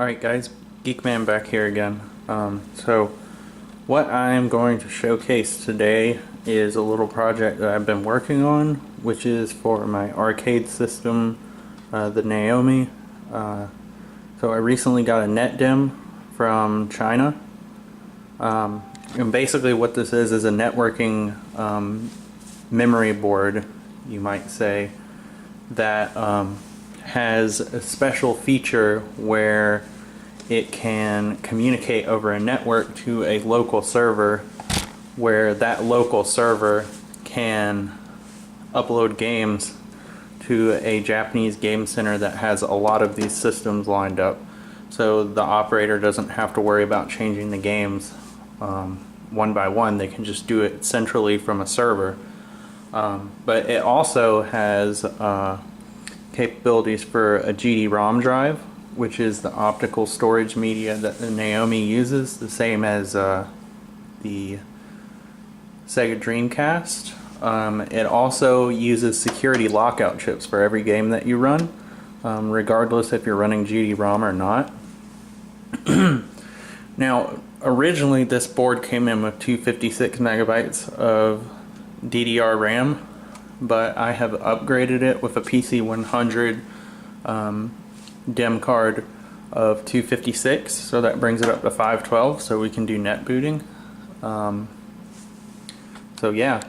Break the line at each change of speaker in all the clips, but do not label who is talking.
Alright guys, Geekman back here again. So what I'm going to showcase today is a little project that I've been working on, which is for my arcade system, the Naomi. So I recently got a NetDimm from China. And basically what this is a networking memory board, you might say, that has a special feature where it can communicate over a network to a local server, where that local server can upload games to a Japanese game center that has a lot of these systems lined up. So the operator doesn't have to worry about changing the games one by one. They can just do it centrally from a server. But it also has capabilities for a GD-ROM drive, which is the optical storage media that the Naomi uses, the same as the Sega Dreamcast. It also uses security lockout chips for every game that you run, regardless if you're running GD-ROM or not. Now, originally this board came in with 256 megabytes of DDR RAM, but I have upgraded it with a PC100 DIMM card of 256, so that brings it up to 512, so we can do net booting. So yeah,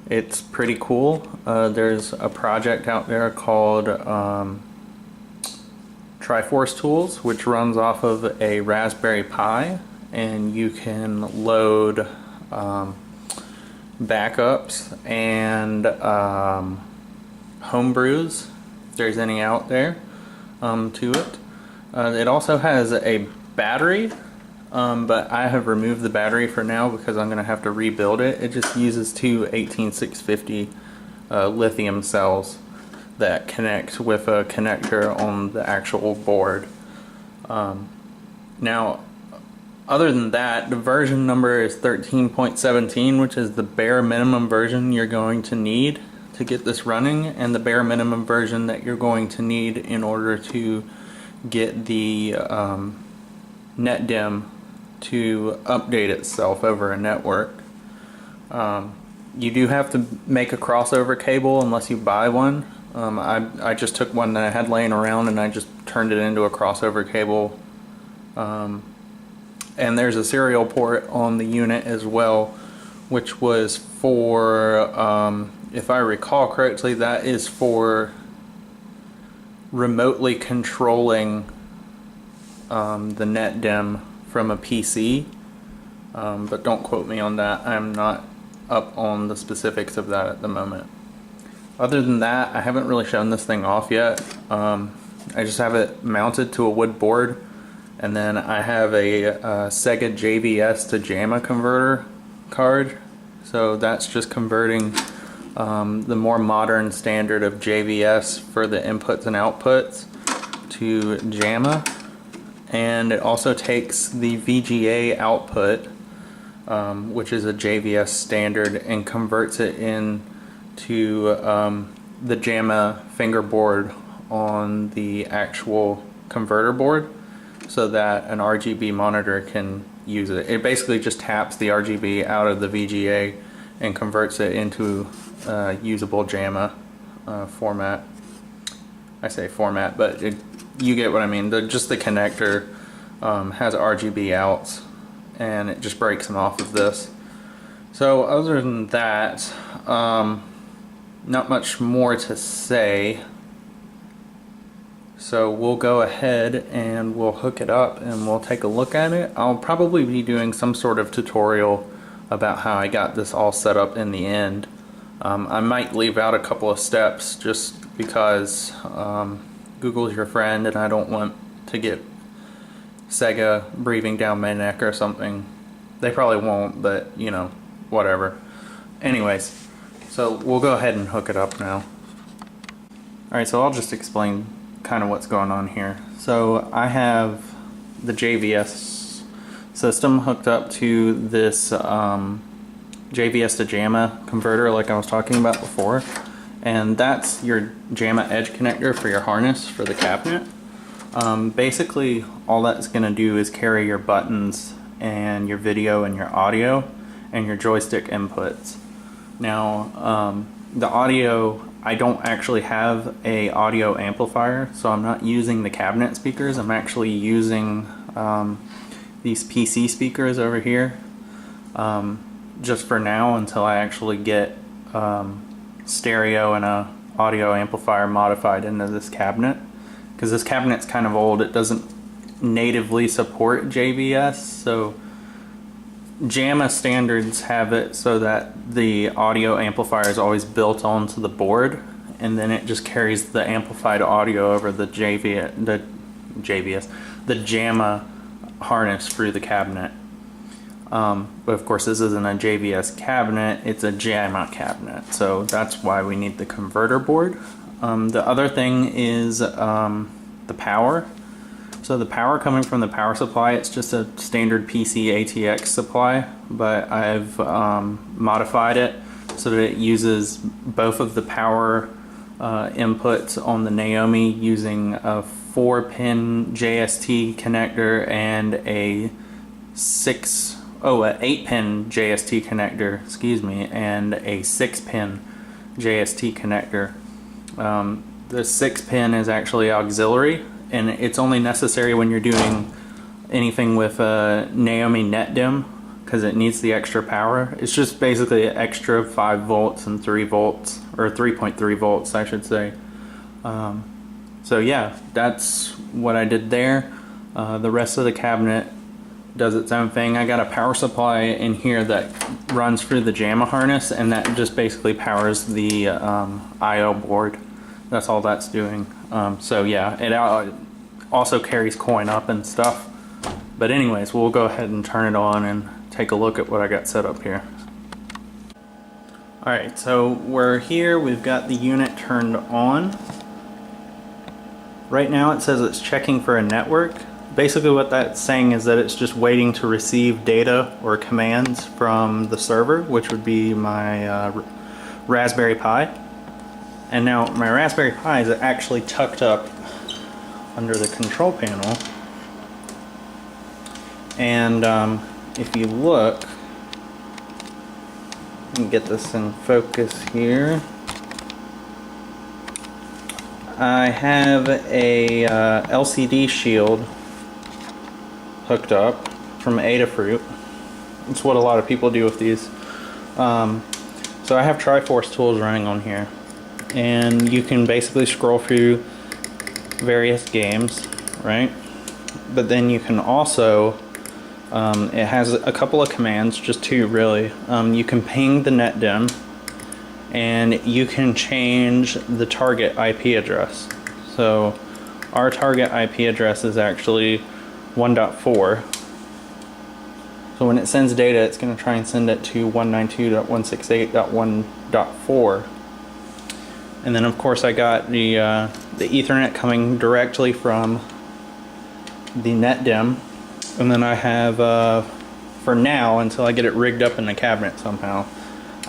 it's pretty cool. There's a project out there called Triforce Tools, which runs off of a Raspberry Pi, and you can load backups and homebrews, if there's any out there, to it. It also has a battery, but I have removed the battery for now because I'm going to have to rebuild it. It just uses two 18650 lithium cells that connect with a connector on the actual board. Now, other than that, the version number is 13.17, which is the bare minimum version you're going to need to get this running, and the bare minimum version that you're going to need in order to get the NetDimm to update itself over a network. You do have to make a crossover cable unless you buy one. I just took one that I had laying around and I just turned it into a crossover cable. And there's a serial port on the unit as well, which was for, if I recall correctly, that is for remotely controlling the NetDimm from a PC. But don't quote me on that. I'm not up on the specifics of that at the moment. Other than that, I haven't really shown this thing off yet. I just have it mounted to a wood board. And then I have a Sega JVS to JAMA converter card. So that's just converting the more modern standard of JVS for the inputs and outputs to JAMA. And it also takes the VGA output, which is a JVS standard, and converts it into the JAMA fingerboard on the actual converter board, so that an RGB monitor can use it. It basically just taps the RGB out of the VGA and converts it into usable JAMA format. I say format, but you get what I mean. Just the connector has RGB outs, and it just breaks them off of this. So other than that, not much more to say. So we'll go ahead and we'll hook it up and we'll take a look at it. I'll probably be doing some sort of tutorial about how I got this all set up in the end. I might leave out a couple of steps just because Google's your friend and I don't want to get Sega breathing down my neck or something. They probably won't, but you know, whatever. Anyways, so we'll go ahead and hook it up now. Alright, so I'll just explain kind of what's going on here. So I have the JVS system hooked up to this JVS to JAMA converter like I was talking about before, and that's your JAMA edge connector for your harness for the cabinet. Basically, all that's going to do is carry your buttons and your video and your audio and your joystick inputs. Now, the audio, I don't actually have a audio amplifier, so I'm not using the cabinet speakers. I'm actually using these PC speakers over here, just for now, until I actually get stereo and a audio amplifier modified into this cabinet, because this cabinet's kind of old. It doesn't natively support JVS, so JAMA standards have it so that the audio amplifier is always built onto the board, and then it just carries the amplified audio over the the JAMA harness through the cabinet. But of course this isn't a JVS cabinet, it's a JAMA cabinet, so that's why we need the converter board. The other thing is the power. So the power coming from the power supply, it's just a standard PC ATX supply, but I've modified it so that it uses both of the power inputs on the Naomi, using a 4-pin JST connector and a 8-pin JST connector, excuse me, and a 6-pin JST connector. The 6-pin is actually auxiliary, and it's only necessary when you're doing anything with Naomi NetDimm, because it needs the extra power. It's just basically an extra 5 volts and 3 volts, or 3.3 volts I should say. So yeah, that's what I did there. The rest of the cabinet does its own thing. I got a power supply in here that runs through the JAMA harness, and that just basically powers the I/O board. That's all that's doing. So yeah, it also carries coin up and stuff. But anyways, we'll go ahead and turn it on and take a look at what I got set up here. Alright, so we're here, we've got the unit turned on. Right now it says it's checking for a network. Basically what that's saying is that it's just waiting to receive data or commands from the server, which would be my Raspberry Pi. And now my Raspberry Pi is actually tucked up under the control panel. And if you look, let me get this in focus here. I have a LCD shield hooked up from Adafruit. It's what a lot of people do with these. So I have Triforce tools running on here, and you can basically scroll through various games, right? But then you can also, it has a couple of commands, just 2 really. You can ping the NetDimm, and you can change the target IP address. So our target IP address is actually 1.4. So when it sends data, it's going to try and send it to 192.168.1.4. And then of course I got the Ethernet coming directly from the NetDimm. And then I have, for now, until I get it rigged up in the cabinet somehow,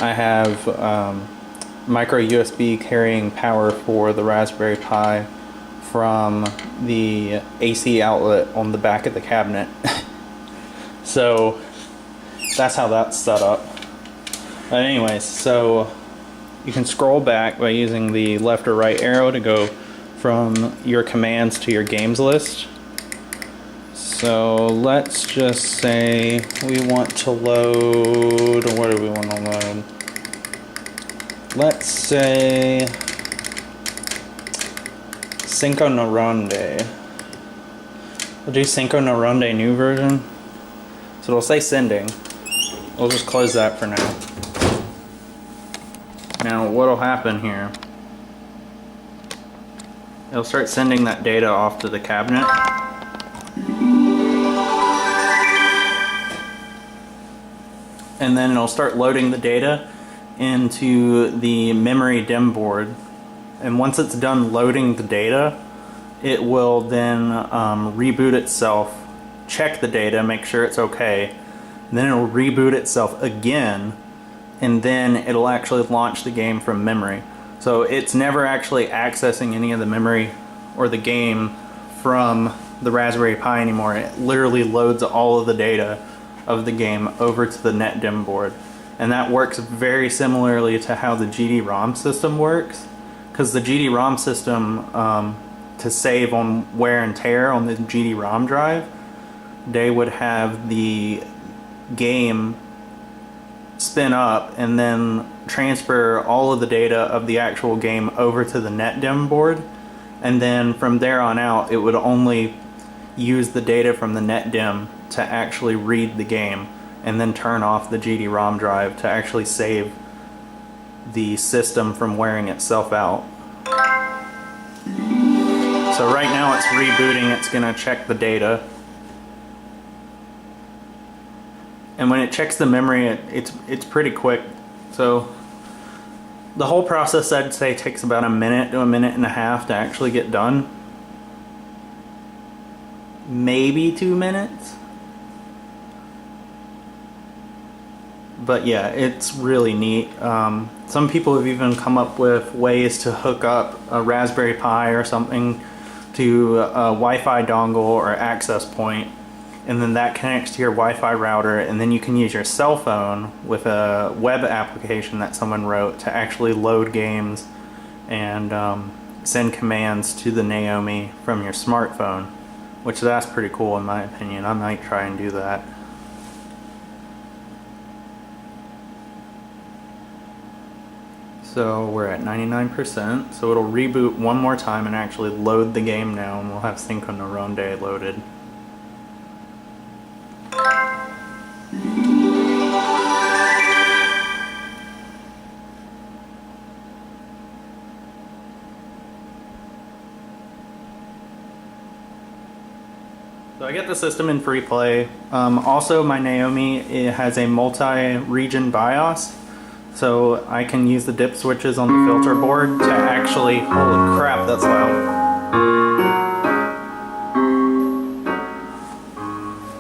I have micro USB carrying power for the Raspberry Pi from the AC outlet on the back of the cabinet. So that's how that's set up. But anyways, so you can scroll back by using the left or right arrow to go from your commands to your games list. So let's just say we want to load, what do we want to load? Let's say Cinco Norande. We'll do Cinco Norande new version. So it'll say sending. We'll just close that for now. Now what'll happen here, it'll start sending that data off to the cabinet. And then it'll start loading the data into the memory DIMM board. And once it's done loading the data, it will then reboot itself, check the data, make sure it's okay. Then it'll reboot itself again, and then it'll actually launch the game from memory. So it's never actually accessing any of the memory or the game from the Raspberry Pi anymore. It literally loads all of the data of the game over to the NetDimm board. And that works very similarly to how the GD-ROM system works. Because the GD-ROM system, to save on wear and tear on the GD-ROM drive, they would have the game spin up and then transfer all of the data of the actual game over to the NetDimm board. And then from there on out, it would only use the data from the NetDimm to actually read the game, and then turn off the GD-ROM drive to actually save the system from wearing itself out. So right now it's rebooting, it's going to check the data. And when it checks the memory, it's pretty quick. So the whole process, I'd say, takes about a minute to a minute and a half to actually get done. Maybe 2 minutes. But yeah, it's really neat. Some people have even come up with ways to hook up a Raspberry Pi or something to a Wi-Fi dongle or access point, and then that connects to your Wi-Fi router, and then you can use your cell phone with a web application that someone wrote to actually load games and send commands to the Naomi from your smartphone, which that's pretty cool in my opinion. I might try and do that. So we're at 99%, so it'll reboot one more time and actually load the game now, and we'll have Cinco de Ronde loaded. So I get the system in free play. Also, my Naomi, it has a multi-region BIOS, so I can use the dip switches on the filter board to actually, holy crap, that's loud.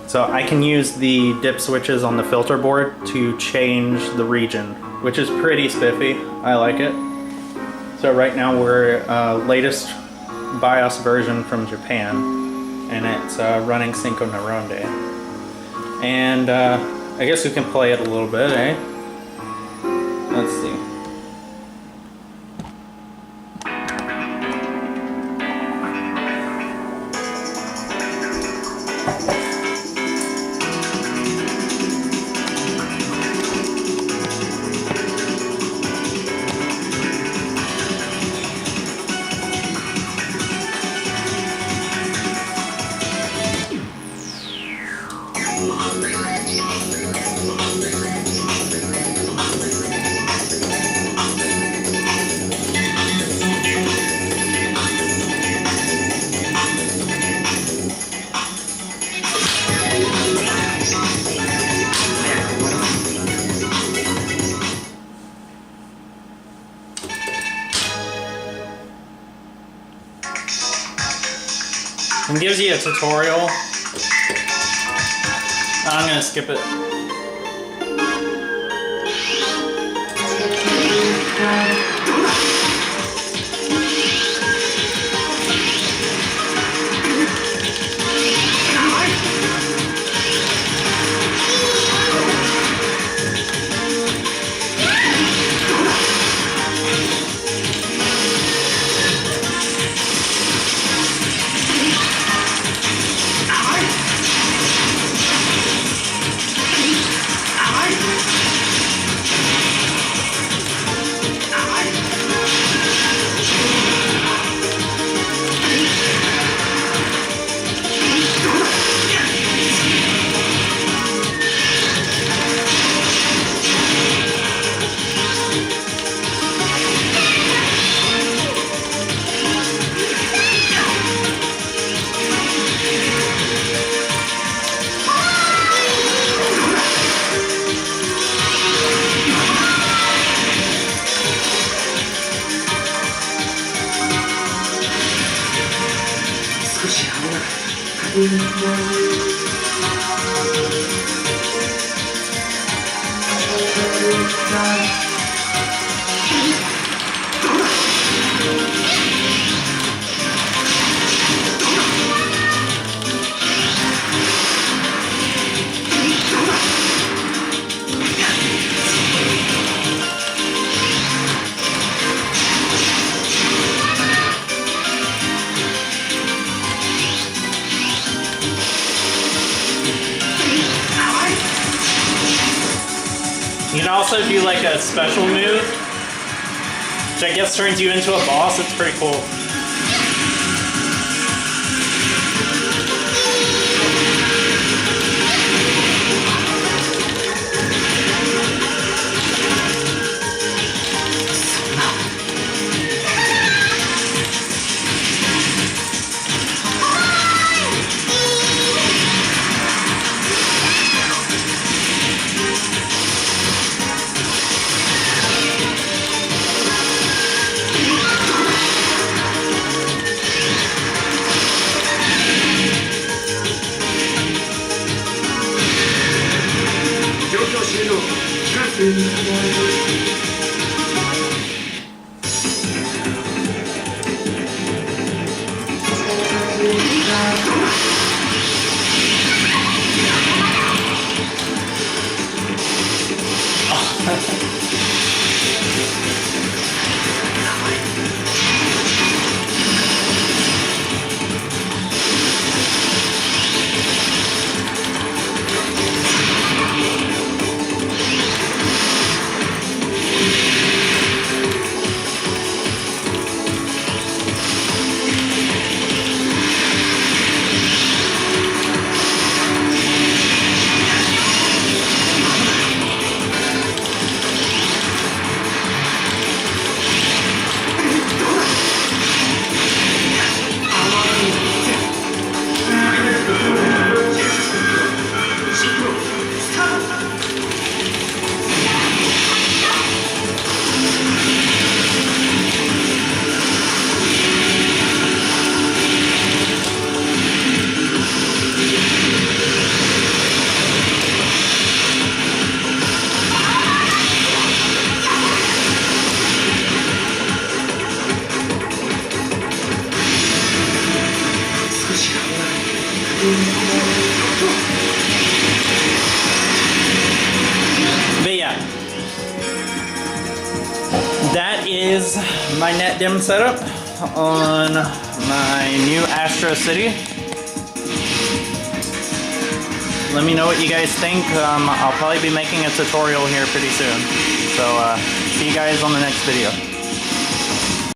So I can use the dip switches on the filter board to change the region, which is pretty spiffy. I like it. So right now we're latest BIOS version from Japan, and it's running Cinco de Ronde. And I guess we can play it a little bit, eh? Let's see. It gives you a tutorial. I'm gonna skip it. like a special move, which I guess turns you into a boss. It's pretty cool. But yeah, that is my NetDimm setup on my new Astro City. Let me know what you guys think. I'll probably be making a tutorial here pretty soon. So see you guys on the next video.